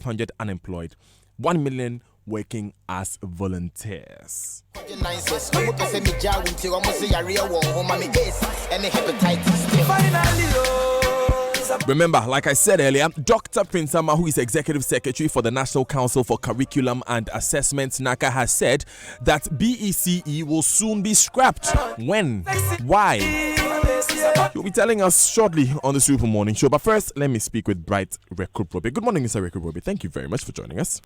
100 unemployed, 1 million working as volunteers. Remember, like I said earlier, Dr. Prinsama, who is Executive Secretary for the National Council for Curriculum and Assessment, NACA, has said that BECE will soon be scrapped. When? Why? He'll be telling us shortly on the Super Morning Show. But first, let me speak with Bright Rekuprobe. Good morning, Mr. Rekuprobe. Thank you very much for joining us.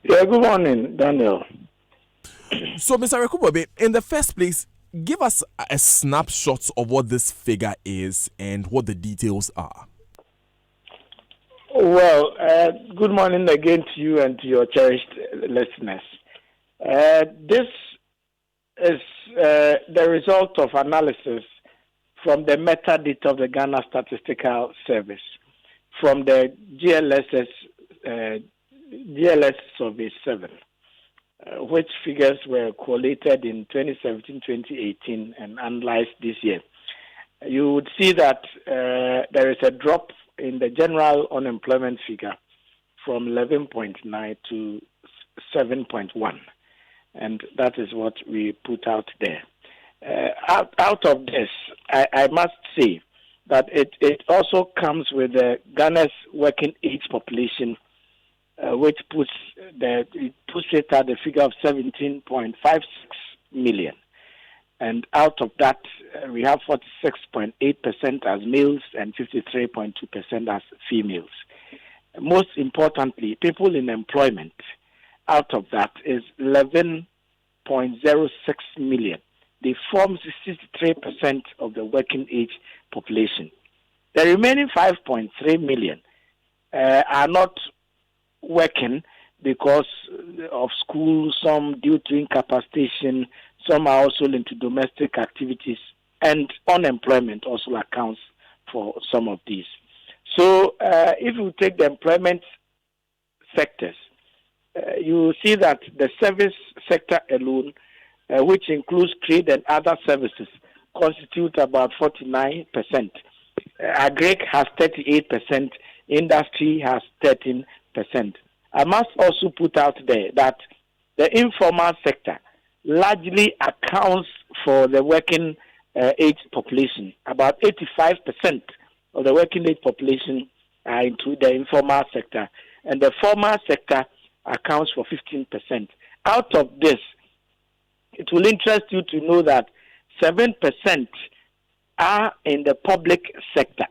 Yeah, good morning, Daniel. So, Mr. Rekuprobe, in the first place, give us a snapshot of what this figure is and what the details are. Well, good morning again to you and to your cherished listeners. This is the result of analysis from the metadata of the Ghana Statistical Service, from the GLS Survey 7, which figures were collated in 2017-2018 and analyzed this year. You would see that there is a drop in the general unemployment figure from 11.9 to 7.1, and that is what we put out there. Out of this, I must say that it also comes with the Ghana's working age population, which puts it at the figure of 17.56 million. And out of that, we have 46.8% as males and 53.2% as females. Most importantly, people in employment, out of that is 11.06 million. They form 63% of the working age population. The remaining 5.3 million are not working because of school, some due to incapacitation, some are also into domestic activities, and unemployment also accounts for some of these. So if you take the employment sectors, you will see that the service sector alone, which includes trade and other services, constitute about 49%. Agric has 38%, industry has 13%. I must also put out there that the informal sector largely accounts for the working age population. About 85% of the working age population are into the informal sector, and the formal sector accounts for 15%. Out of this, it will interest you to know that 7% are in the public sector,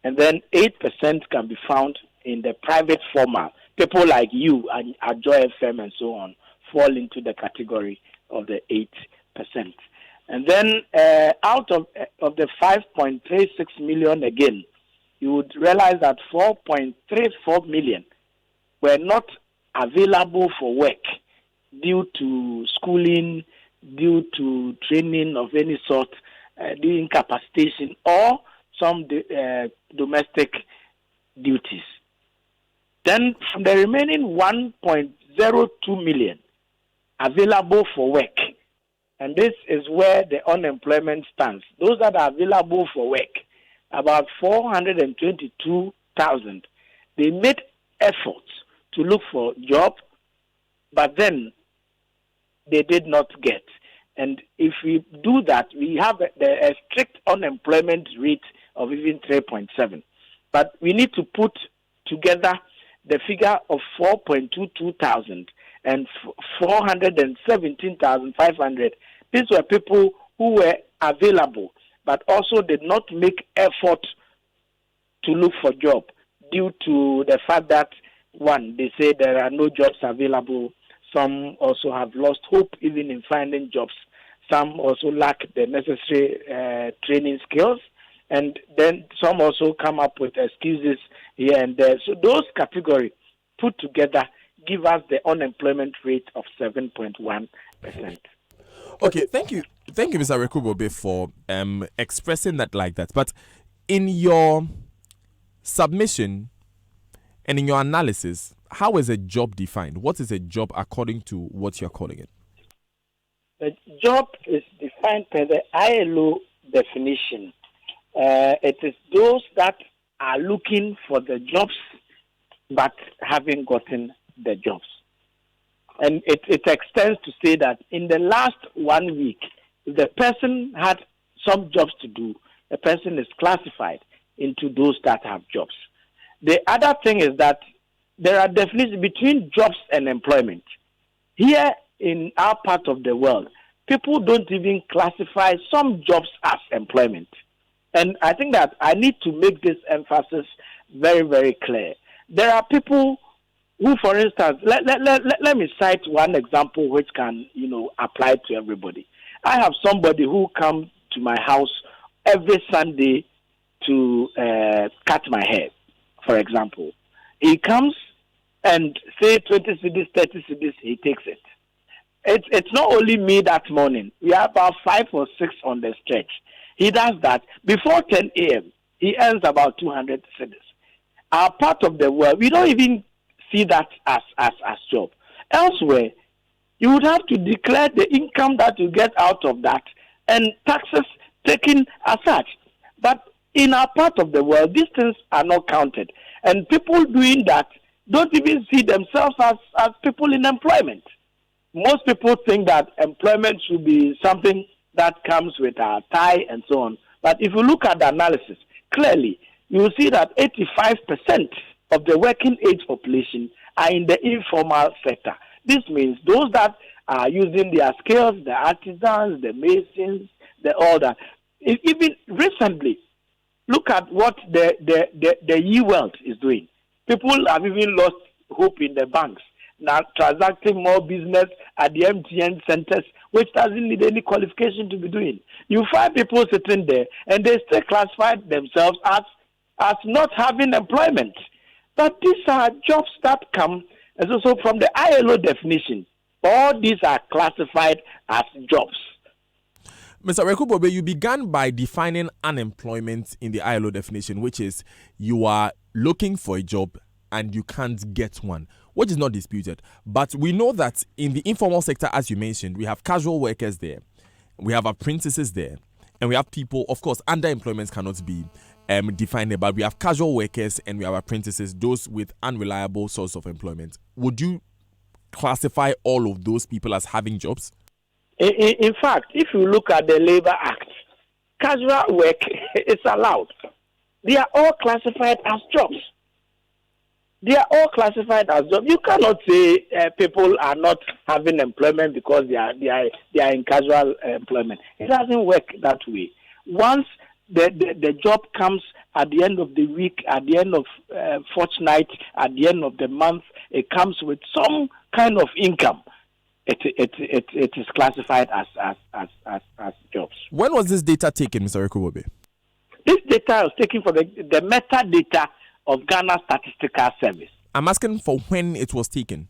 and then 8% can be found in the private formal. People like you and Joy FM and so on fall into the category of the 8%. And then out of the 5.36 million again, you would realize that 4.34 million were not available for work due to schooling, due to training of any sort, due to incapacitation, or some domestic duties. Then from the remaining 1.02 million available for work, and this is where the unemployment stands. Those that are available for work, about 422,000, they made efforts to look for a job, but then they did not get. And if we do that, we have a strict unemployment rate of even 3.7. But we need to put together the figure of 4.22 thousand and 417,500. These were people who were available, but also did not make effort to look for job due to the fact that, one, they say there are no jobs available. Some also have lost hope even in finding jobs. Some also lack the necessary training skills. And then some also come up with excuses here and there. So those categories put together give us the unemployment rate of 7.1%. Okay, thank you, Mr. Rekuprobe, for expressing that like that. But in your submission and in your analysis, how is a job defined? What is a job according to what you're calling it? The job is defined by the ILO definition. It is those that are looking for the jobs but haven't gotten the jobs. And it extends to say that in the last 1 week, if the person had some jobs to do, the person is classified into those that have jobs. The other thing is that there are definitions between jobs and employment. Here in our part of the world, people don't even classify some jobs as employment. And I think that I need to make this emphasis very, very clear. There are people who, for instance, let me cite one example which can, apply to everybody. I have somebody who comes to my house every Sunday to cut my hair, for example. He comes and say 20 cedis, 30 cedis, he takes it. It's not only me that morning. We are about 5 or 6 on the stretch. He does that. Before 10 a.m., he earns about 200 cedis. Our part of the world, we don't even see that as job. Elsewhere, you would have to declare the income that you get out of that and taxes taken as such. But in our part of the world, these things are not counted. And people doing that don't even see themselves as people in employment. Most people think that employment should be something that comes with a tie and so on. But if you look at the analysis, clearly, you will see that 85% of the working age population are in the informal sector. This means those that are using their skills, the artisans, the masons, all that. Even recently, look at what the e-wealth is doing. People have even lost hope in the banks. Now transacting more business at the MTN centers, which doesn't need any qualification to be doing. You find people sitting there and they still classify themselves as not having employment. But these are jobs that come as also from the ILO definition. All these are classified as jobs. Mr. Rekubobe, you began by defining unemployment in the ILO definition, which is you are looking for a job and you can't get one, which is not disputed. But we know that in the informal sector, as you mentioned, we have casual workers there, we have apprentices there, and we have people, of course, underemployment cannot be defined, but we have casual workers and we have apprentices, those with unreliable source of employment. Would you classify all of those people as having jobs? In fact, if you look at the Labor Act, casual work is allowed. They are all classified as jobs. They are all classified as jobs. You cannot say people are not having employment because they are in casual employment. It doesn't work that way. Once the job comes at the end of the week, at the end of fortnight, at the end of the month, it comes with some kind of income. It is classified as jobs. When was this data taken, Mr. Rekubobe? This data was taken for the metadata of Ghana Statistical Service. I'm asking for when it was taken.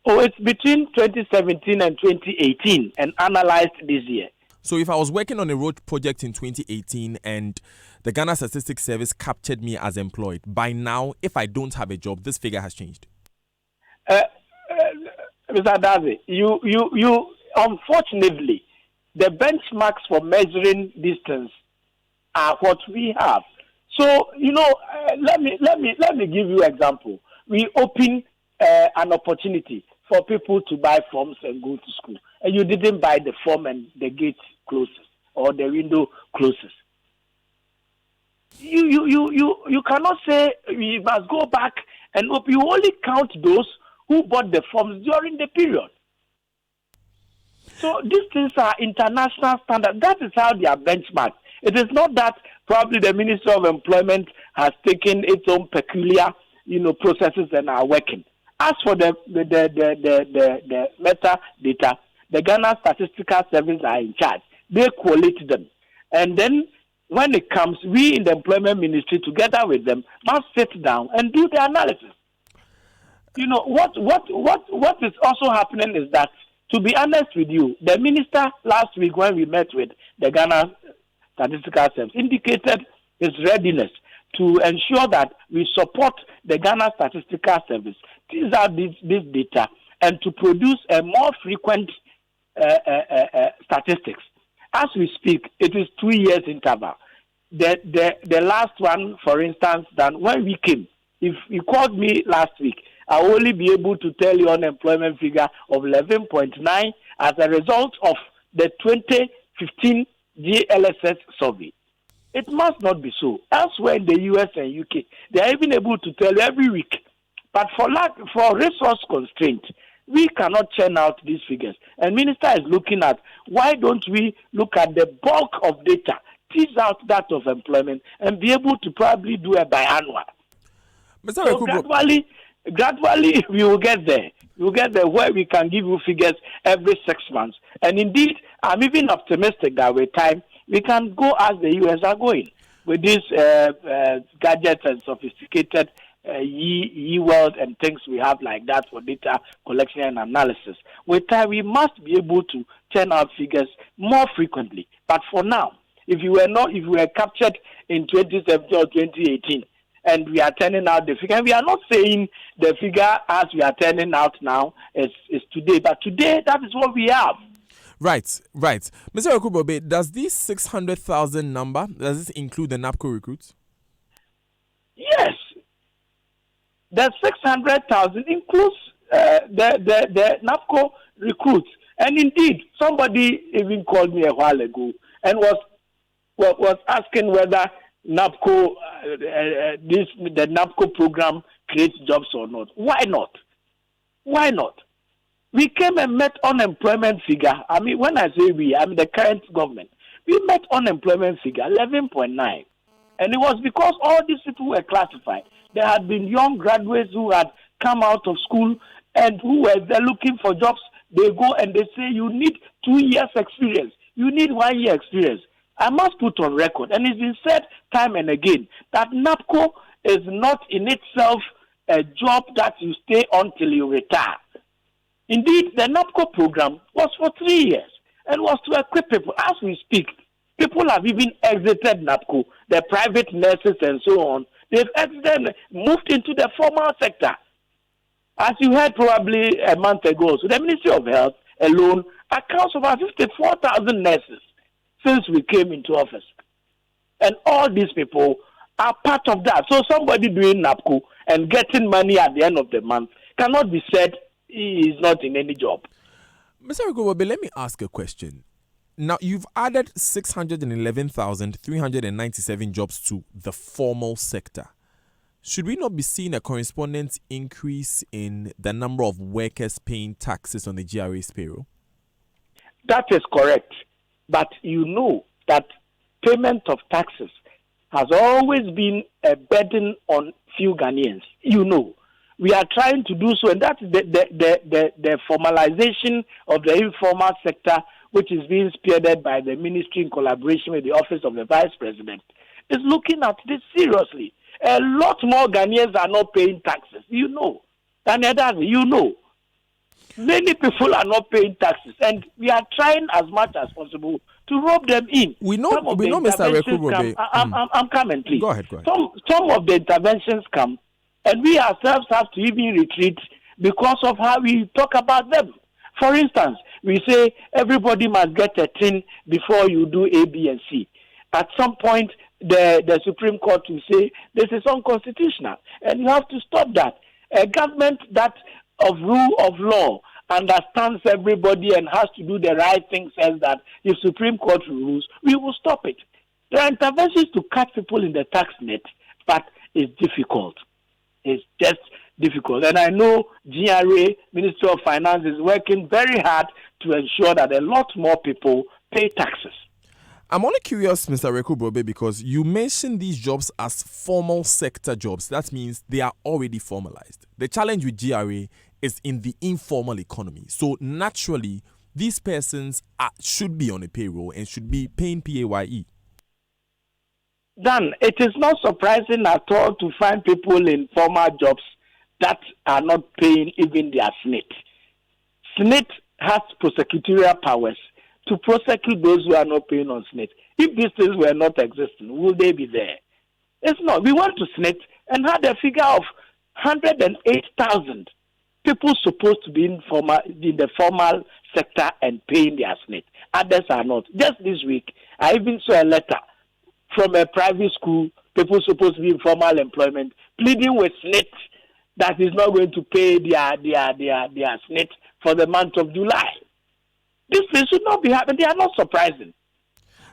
Oh, it's between 2017 and 2018 and analyzed this year. So if I was working on a road project in 2018 and the Ghana Statistics Service captured me as employed, by now, if I don't have a job, this figure has changed. Mr. Dazi, you unfortunately, the benchmarks for measuring distance are what we have. So, let me give you an example. We open an opportunity for people to buy forms and go to school, and you didn't buy the form and the gate closes or the window closes. You cannot say we must go back and open. You only count those who bought the forms during the period. So these things are international standards. That is how they are benchmarked. It is not that probably the Ministry of Employment has taken its own peculiar, processes and are working. As for the metadata, the Ghana Statistical Service are in charge. They collate them, and then when it comes, we in the Employment Ministry together with them must sit down and do the analysis. What is also happening is that, to be honest with you, the minister last week when we met with the Ghana Statistical Service indicated his readiness to ensure that we support the Ghana Statistical Service. These are this data and to produce a more frequent statistics. As we speak, it is 2 years interval. The last one, for instance, that when we came, If you called me last week, I'll only be able to tell you unemployment figure of 11.9 as a result of the 2015 GLSS survey. It must not be so. Elsewhere in the US and UK, they are even able to tell you every week. But for resource constraint, we cannot churn out these figures. And Minister is looking at, why don't we look at the bulk of data, tease out that of employment, and be able to probably do a biannual. So gradually, we will get there. We will get there where we can give you figures every 6 months. And indeed, I'm even optimistic that with time, we can go as the US are going with these gadgets and sophisticated e-world and things we have like that for data collection and analysis. With time, we must be able to turn out figures more frequently. But for now, if you were captured in 2017 or 2018, and we are turning out the figure, and we are not saying the figure as we are turning out now is today, but today that is what we have. Right. Mr. Yakubu, does this 600,000 number, does this include the NAPCO recruits? Yes. The 600,000 includes the NAPCO recruits. And indeed, somebody even called me a while ago and was asking whether NAPCO, the NAPCO program creates jobs or not. Why not? Why not? We came and met unemployment figure. I mean, when I say we, I mean the current government. We met unemployment figure 11.9. And it was because all these people were classified. There had been young graduates who had come out of school and who were there looking for jobs. They go and they say, you need 2 years experience. You need 1 year experience. I must put on record, and it's been said time and again, that NAPCO is not in itself a job that you stay until you retire. Indeed, the NAPCO program was for 3 years and was to equip people. As we speak, people have even exited NAPCO, the private nurses and so on. They've exited, moved into the formal sector. As you heard probably a month ago, so the Ministry of Health alone accounts for about 54,000 nurses since we came into office. And all these people are part of that. So somebody doing NAPCO and getting money at the end of the month cannot be said he is not in any job. Mr. Yakubu, let me ask a question. Now, you've added 611,397 jobs to the formal sector. Should we not be seeing a corresponding increase in the number of workers paying taxes on the GRA's payroll? That is correct. But you know that payment of taxes has always been a burden on few Ghanaians. You know, we are trying to do so, and that's the formalization of the informal sector, which is being spearheaded by the ministry in collaboration with the Office of the Vice President, is looking at this seriously. A lot more Ghanaians are not paying taxes, you know. You know. Many people are not paying taxes, and we are trying as much as possible to rope them in. We know, Mr. Yakubu. I'm coming, please. Go ahead. Some of the interventions come, and we ourselves have to even retreat because of how we talk about them. For instance, we say everybody must get a tin before you do A, B, and C. At some point, the Supreme Court will say this is unconstitutional, and you have to stop that. A government that of rule of law understands everybody and has to do the right thing says that if Supreme Court rules, we will stop it. There are interventions to cut people in the tax net, but it's difficult. It's just difficult. And I know GRA, Ministry of Finance, is working very hard to ensure that a lot more people pay taxes. I'm only curious, Mr. Yakubu, because you mentioned these jobs as formal sector jobs. That means they are already formalized. The challenge with GRA is in the informal economy. So naturally, these persons should be on a payroll and should be paying PAYE. Dan, it is not surprising at all to find people in formal jobs that are not paying even their SNIT. SNIT has prosecutorial powers to prosecute those who are not paying on SNIT. If these things were not existing, will they be there? It's not. We went to SNIT and had a figure of 108,000 people supposed to be in the formal sector and paying their SNIT. Others are not. Just this week, I even saw a letter from a private school, people supposed to be in formal employment, pleading with SNIT that is not going to pay their SNIT for the month of July. This should not be happening. They are not surprising.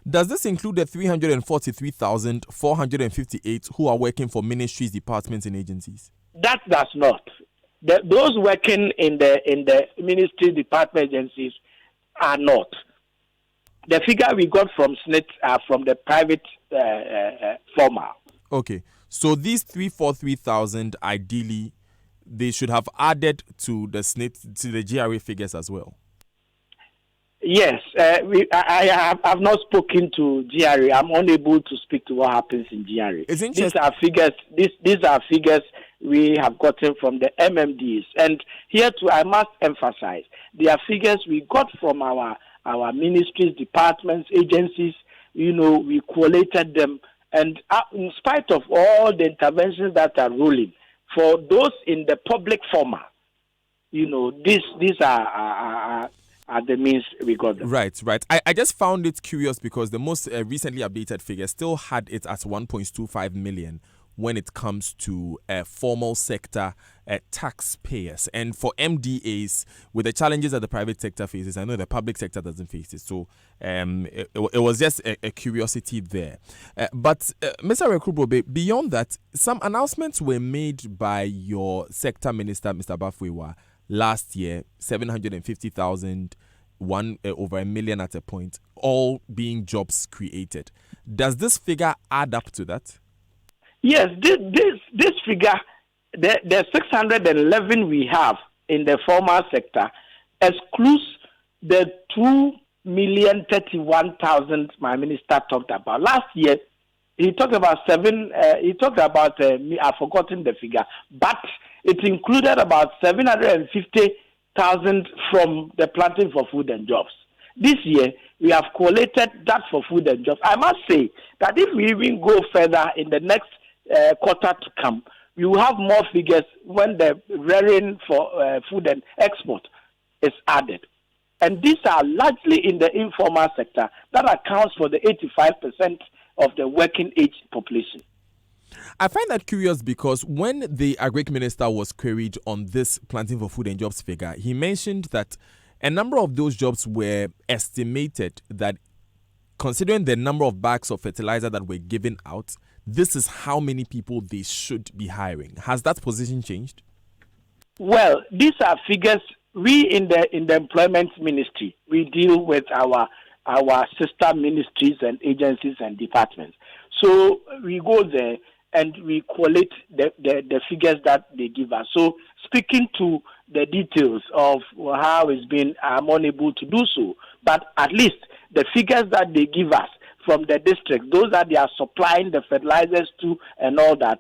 Does this include the 343,458 who are working for ministries, departments, and agencies? That does not. Those working in the ministry, department, agencies are not. The figure we got from SNIT are from the private former. Okay, so these 343,000, ideally, they should have added to the SNIT, to the GRA figures as well. Yes, I have not spoken to GRA. I'm unable to speak to what happens in GRA. These are figures. These are figures we have gotten from the MMDs, and here too, I must emphasize, they are figures we got from our ministries, departments, agencies. We collated them, and in spite of all the interventions that are ruling, for those in the public format, these are the means we got them. Right. I just found it curious because the most recently updated figure still had it at 1.25 million when it comes to formal sector taxpayers. And for MDAs, with the challenges that the private sector faces, I know the public sector doesn't face it. So it was just a curiosity there. But Mr. Rekrubobe, beyond that, some announcements were made by your sector minister, Mr. Bafwewa, last year, 750,000, over 1 million at a point, all being jobs created. Does this figure add up to that? Yes, this figure, the 611 we have in the formal sector excludes the 2,031,000 my minister talked about. Last year, he talked about I've forgotten the figure, but it included about 750,000 from the planting for food and jobs. This year, we have collated that for food and jobs. I must say that if we even go further in the next quarter to come, we will have more figures when the rearing for food and export is added. And these are largely in the informal sector that accounts for the 85% of the working age population. I find that curious because when the Agric Minister was queried on this planting for food and jobs figure, he mentioned that a number of those jobs were estimated that, considering the number of bags of fertilizer that were given out, this is how many people they should be hiring. Has that position changed? Well, these are figures. We in the employment ministry, we deal with our sister ministries and agencies and departments. So we go there and we collate the figures that they give us. So speaking to the details of how it's been, I'm unable to do so. But at least the figures that they give us from the district, those that they are supplying the fertilizers to and all that,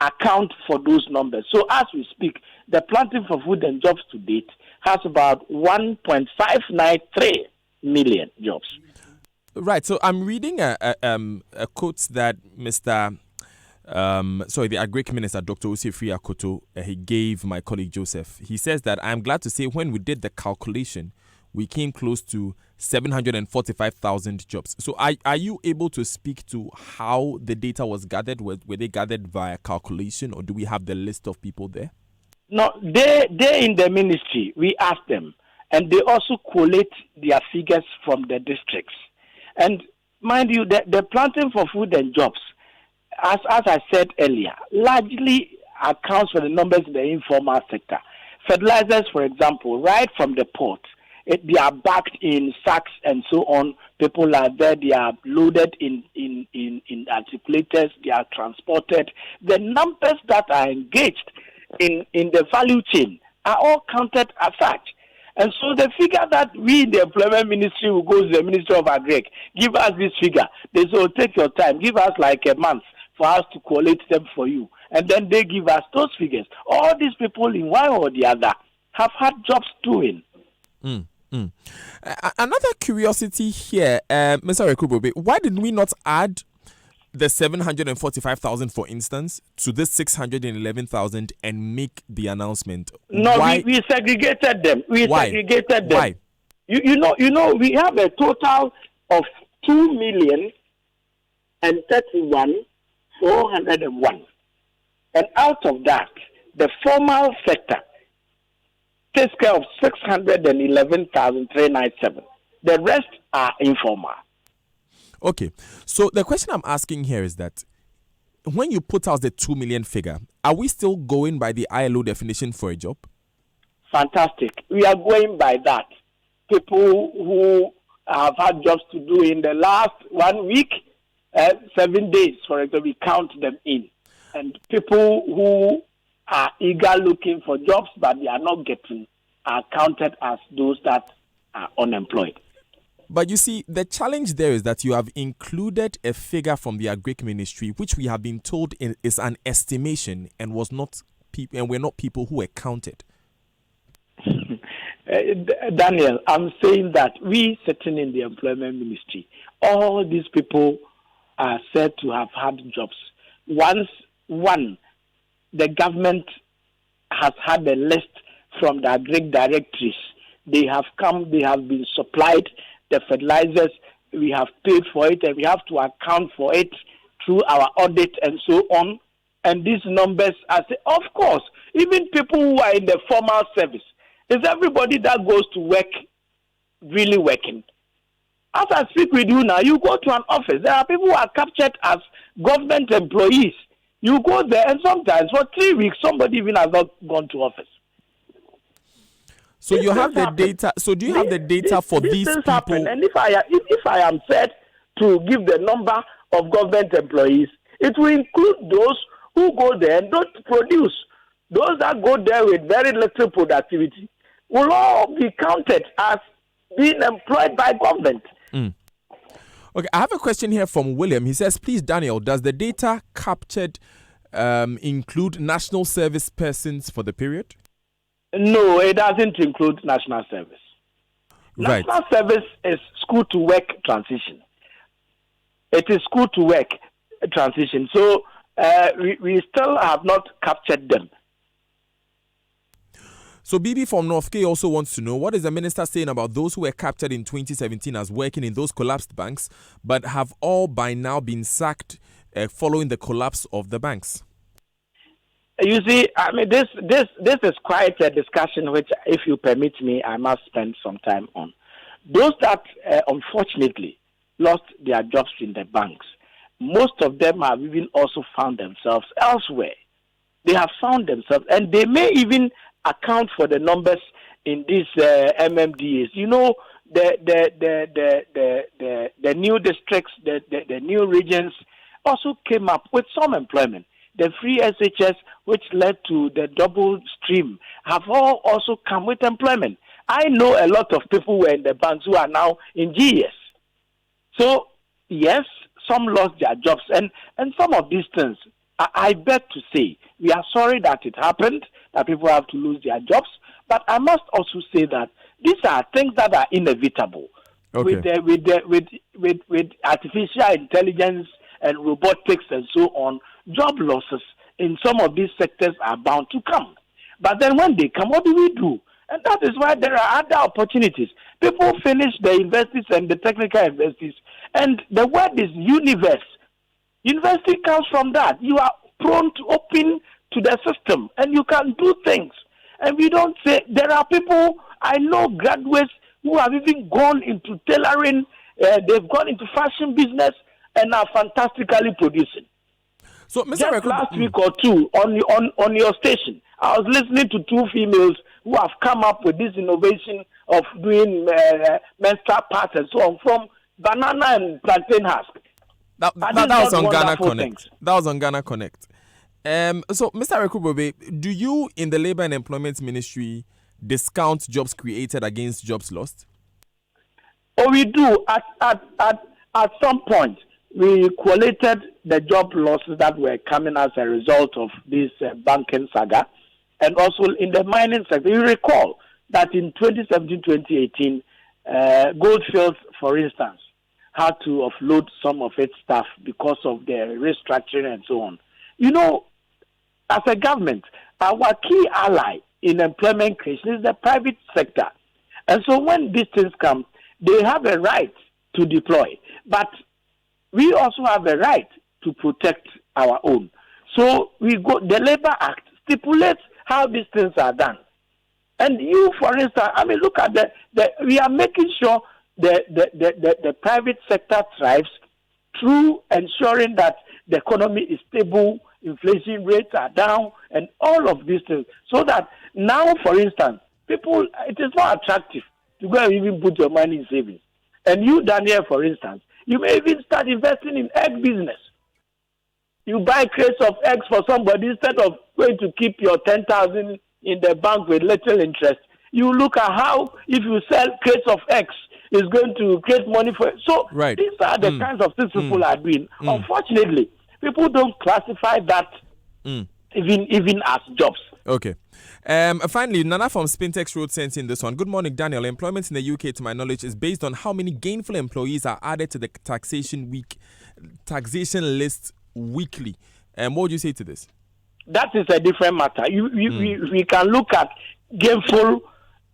account for those numbers. So as we speak, the planting for food and jobs to date has about 1.593 million jobs. Right. So I'm reading a quote that the Agric Minister, Dr. Osifri Akoto, he gave my colleague Joseph. He says that I'm glad to say when we did the calculation, we came close to 745,000 jobs. So are you able to speak to how the data was gathered? Were they gathered via calculation, or do we have the list of people there? No, they in the ministry, we asked them, and they also collate their figures from the districts. And mind you, the planting for food and jobs, as I said earlier, largely accounts for the numbers in the informal sector. Fertilizers, for example, right from the port, they are backed in sacks and so on. People are there, they are loaded in articulators, they are transported. The numbers that are engaged in the value chain are all counted as such. And so the figure that we in the employment ministry will go to the Ministry of Agric, give us this figure. They say, oh, take your time, give us like a month for us to collate them for you. And then they give us those figures. All these people in one or the other have had jobs doing. Another curiosity here, Mr. Rekrubobe, why did we not add the 745,000, for instance, to this 611,000 and make the announcement? No, we segregated them. Segregated them. Why? You know, we have a total of 2,031,401. And out of that, the formal sector takes care of 611,397. The rest are informal. Okay, so the question I'm asking here is that when you put out the 2 million figure, are we still going by the ILO definition for a job? Fantastic. We are going by that. People who have had jobs to do in the last 1 week, 7 days, for example, we count them in. And people who are eager looking for jobs but they are not getting are counted as those that are unemployed. But you see, the challenge there is that you have included a figure from the Agric Ministry, which we have been told is an estimation and was not and we're not people who were counted. Daniel, I'm saying that we sitting in the Employment Ministry, all these people are said to have had jobs. Once the government has had a list from the Agric directories. They have come, they have been supplied the fertilizers, we have paid for it, and we have to account for it through our audit and so on. And these numbers are, of course, even people who are in the formal service, is everybody that goes to work really working? As I speak with you now, you go to an office, there are people who are captured as government employees. You go there, and sometimes for 3 weeks, somebody even has not gone to office. So you have the data. So do you have the data for these people? Happen. And if I am said to give the number of government employees, it will include those who go there and don't produce. Those that go there with very little productivity will all be counted as being employed by government. Okay, I have a question here from William. He says, please, Daniel, does the data captured include national service persons for the period? No, it doesn't include national service. Right. National service is school to work transition. It is school to work transition. So we still have not captured them. So BB from North K also wants to know, what is the minister saying about those who were captured in 2017 as working in those collapsed banks, but have all by now been sacked following the collapse of the banks? You see, I mean, this is quite a discussion which, if you permit me, I must spend some time on. Those that unfortunately lost their jobs in the banks, most of them have even also found themselves elsewhere. They have found themselves, and they may even account for the numbers in these MMDAs. You know, the new districts, the new regions also came up with some employment. The free SHS, which led to the double stream, have all also come with employment. I know a lot of people who were in the banks who are now in GES. So, yes, some lost their jobs. And some of these things, I beg to say, we are sorry that it happened, that people have to lose their jobs. But I must also say that these are things that are inevitable. Okay. With artificial intelligence and robotics and so on, job losses in some of these sectors are bound to come. But then when they come, what do we do? And that is why there are other opportunities. People finish the universities and the technical universities, and the word is universe. University comes from that. You are prone to open to the system, and you can do things. And we don't say, there are people, I know graduates who have even gone into tailoring, they've gone into fashion business, and are fantastically producing. So, Mr. Just last week or two on your station, I was listening to two females who have come up with this innovation of doing menstrual pads and so on from banana and plantain husk. That was on Ghana Connect. Things. That was on Ghana Connect. So, Mr. Rekubobe, do you in the Labour and Employment Ministry discount jobs created against jobs lost? Oh, we do. At some point, we collated the job losses that were coming as a result of this banking saga. And also in the mining sector, you recall that in 2017-2018, Goldfields, for instance, had to offload some of its staff because of the restructuring and so on. You know, as a government, our key ally in employment creation is the private sector. And so when these things come, they have a right to deploy. But we also have a right to protect our own. So the Labor Act stipulates how these things are done. And you, for instance, look at we are making sure the private sector thrives through ensuring that the economy is stable, inflation rates are down, and all of these things. So that now, for instance, people, it is not attractive to go and even put your money in savings. And you, Daniel, for instance, you may even start investing in egg business. You buy crates of eggs for somebody instead of going to keep your 10,000 in the bank with little interest. You look at how, if you sell crates of eggs, it's going to create money for it. So these are the kinds of things people are doing. Unfortunately, people don't classify that even as jobs. Okay. Finally, Nana from Spintex Road sent in this one. Good morning, Daniel. Employment in the UK, to my knowledge, is based on how many gainful employees are added to the taxation list weekly. What would you say to this? That is a different matter. We can look at gainful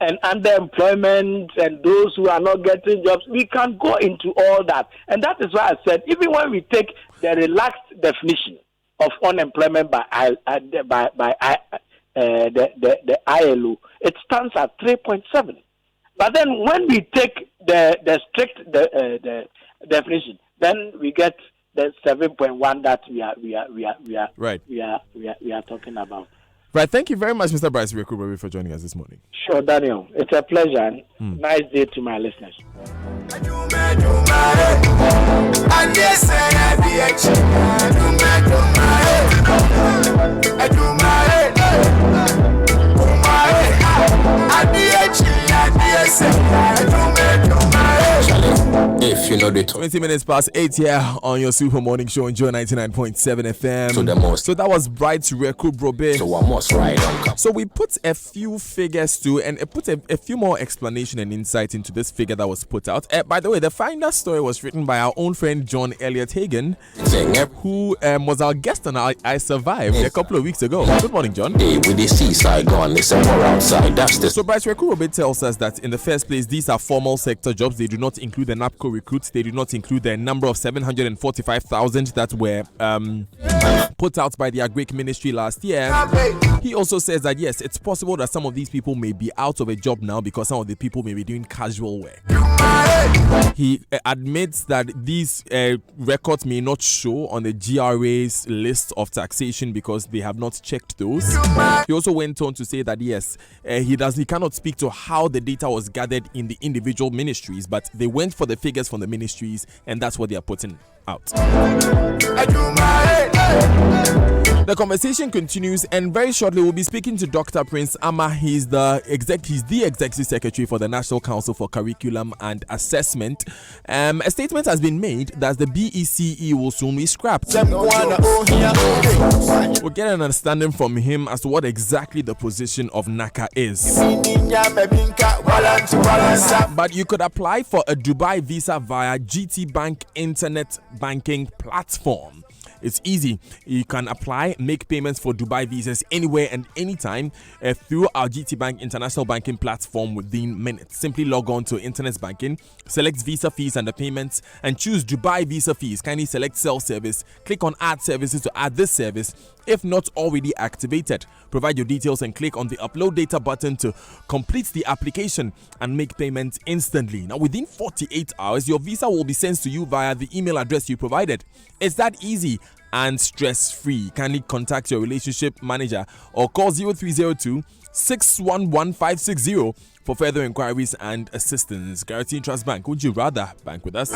and underemployment and those who are not getting jobs. We can go into all that. And that is why I said, even when we take the relaxed definition of unemployment by the ILO, it stands at 3.7. But then when we take the strict definition, then we get the 7.1 that we are talking about. Right. Thank you very much, Mr. Bryce Rekrubobe, for joining us this morning. Sure, Daniel. It's a pleasure. Nice day to my listeners. If you know the 20 minutes past 8 here on your Super Morning Show. Enjoy 99.7 FM. So that was Bright Rekrubobe. So I must ride on. So we put a few figures to, and put a few more explanation and insight into this figure that was put out. By the way, the Finder story was written by our own friend John Elliott Hagen, who was our guest on I Survived a couple of weeks ago. Good morning, John. With the seaside gone, they say more outside. That's the. So Bright Rekrubobe tells us that in the first place, these are formal sector jobs. They do not include the NAPCO recruits. They do not include the number of 745,000 that were put out by the Agric Ministry last year. He also says that yes, it's possible that some of these people may be out of a job now because some of the people may be doing casual work. He admits that these records may not show on the GRA's list of taxation because they have not checked those. He also went on to say that yes, he cannot speak to how the data was gathered in the individual ministries, but they went for the figures from the ministries, and that's what they are putting out. The conversation continues, and very shortly we'll be speaking to Dr. Prince Ama. He's the Executive Secretary for the National Council for Curriculum and Assessment. A statement has been made that the BECE will soon be scrapped. We'll get an understanding from him as to what exactly the position of NACA is. But you could apply for a Dubai visa via GT Bank Internet Banking Platform. It's easy. You can apply, make payments for Dubai visas anywhere and anytime through our GT Bank International Banking Platform within minutes. Simply log on to Internet Banking, select Visa Fees and the payments, and choose Dubai Visa Fees. Kindly select Self-Service. Click on Add Services to add this service if not already activated. Provide your details and click on the Upload Data button to complete the application and make payments instantly. Now, within 48 hours, your visa will be sent to you via the email address you provided. It's that easy and stress-free. Kindly contact your relationship manager or call 0302 611 560 for further inquiries and assistance. Guarantee Trust Bank. Would you rather bank with us?